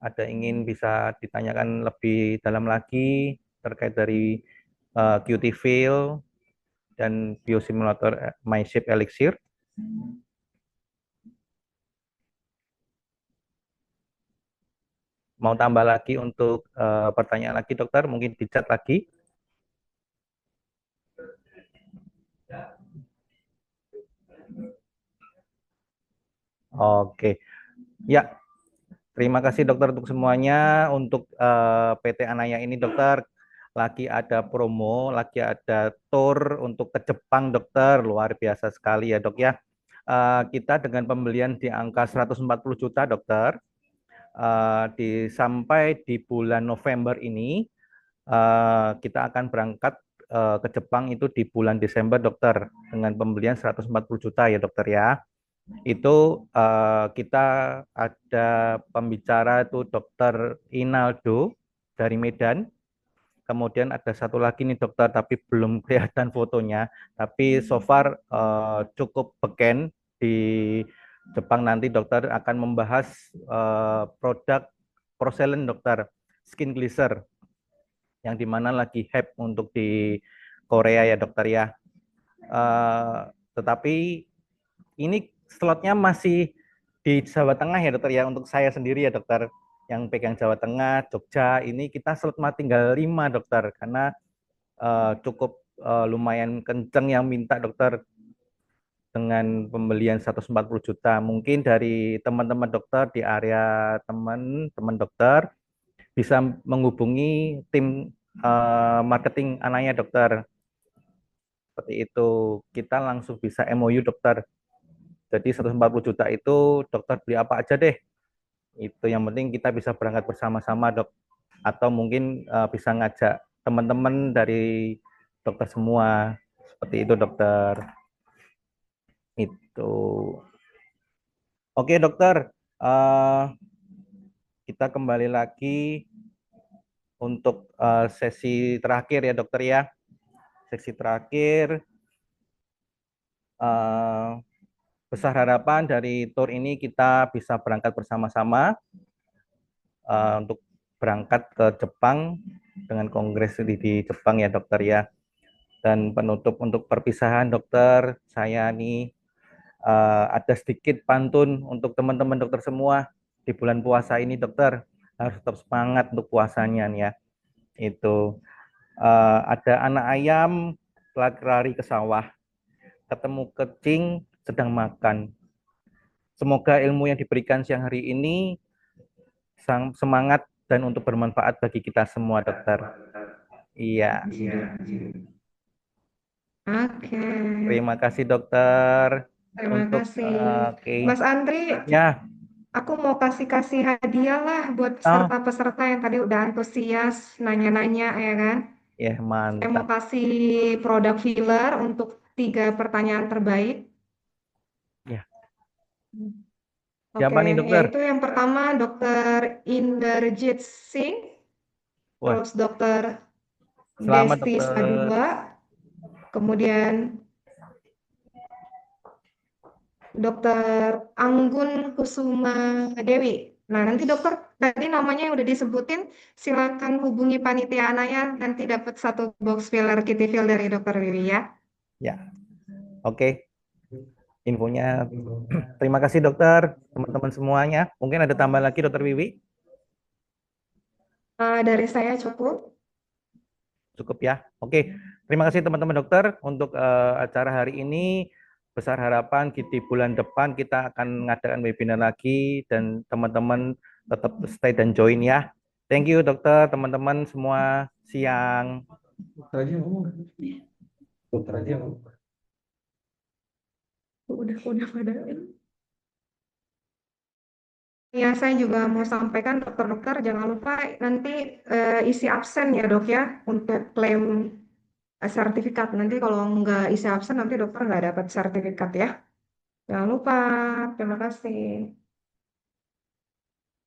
Ada ingin bisa ditanyakan lebih dalam lagi terkait dari QT Feel dan biosimulator MyShape Elixir. Mau tambah lagi untuk pertanyaan lagi, dokter? Mungkin di chat lagi. Oke, ya. Terima kasih dokter untuk semuanya. Untuk PT Anaya ini dokter lagi ada promo, lagi ada tour untuk ke Jepang dokter. Luar biasa sekali ya dok ya. Kita dengan pembelian di angka 140 juta dokter, sampai di bulan November ini kita akan berangkat ke Jepang itu di bulan Desember dokter dengan pembelian 140 juta ya dokter ya. Itu kita ada pembicara itu dokter Inaldo dari Medan. Kemudian ada satu lagi nih dokter, tapi belum kelihatan fotonya. Tapi so far cukup beken di Jepang. Nanti dokter akan membahas produk porcelain dokter, skin glisser, yang dimana lagi hype untuk di Korea ya dokter ya. Tetapi ini slotnya masih di Jawa Tengah ya dokter ya, untuk saya sendiri ya dokter yang pegang Jawa Tengah, Jogja, ini kita slot tinggal 5 dokter, karena cukup lumayan kenceng yang minta dokter dengan pembelian 140 juta. Mungkin dari teman-teman dokter di area teman-teman dokter bisa menghubungi tim marketing Anaya dokter. Seperti itu, kita langsung bisa MOU dokter. Jadi 140 juta itu dokter beli apa aja deh. Itu yang penting kita bisa berangkat bersama-sama dok. Atau mungkin bisa ngajak teman-teman dari dokter semua. Seperti itu dokter. Itu. Oke dokter, uh, kita kembali lagi untuk sesi terakhir ya dokter ya. Sesi terakhir, uh, besar harapan dari tour ini kita bisa berangkat bersama-sama untuk berangkat ke Jepang dengan kongres di Jepang ya dokter ya. Dan penutup untuk perpisahan dokter, saya nih ada sedikit pantun untuk teman-teman dokter semua di bulan puasa ini dokter, harus tetap semangat untuk puasanya nih ya. Itu ada anak ayam lari ke sawah, ketemu kecing sedang makan. Semoga ilmu yang diberikan siang hari ini semangat dan untuk bermanfaat bagi kita semua dokter. Iya. Oke, Terima kasih dokter terima untuk kasih. oke. Mas Andri, Ya, aku mau kasih-kasih hadiah lah buat oh, peserta-peserta yang tadi udah antusias nanya-nanya ya kan. ya Saya mau mantap. kasih produk filler untuk 3 pertanyaan terbaik. Ya, Oke, siapa nih dokter? yaitu yang pertama Dokter Inderjit Singh, Wah, terus Dokter selamat Desti dokter. Sadua, kemudian Dokter Anggun Kusuma Dewi. Nah, nanti dokter tadi namanya yang udah disebutin, silakan hubungi panitia Anaya, nanti dapat satu box filler Kitty dari dokter Wiwi ya. Ya, oke. Infonya. Terima kasih dokter, teman-teman semuanya. Mungkin ada tambahan lagi dokter Wiwi? Dari saya cukup. Cukup ya. Oke. Terima kasih teman-teman dokter untuk acara hari ini. Besar harapan di bulan depan kita akan mengadakan webinar lagi dan teman-teman tetap stay dan join ya. Thank you dokter, teman-teman semua. Siang. Dokter aja ngomong. Dokter aja ngomong. Udah pada. Ya, saya juga mau sampaikan dokter-dokter jangan lupa nanti isi absen ya dok ya untuk klaim sertifikat. Nanti kalau nggak isi absen nanti dokter nggak dapat sertifikat ya. Jangan lupa. Terima kasih.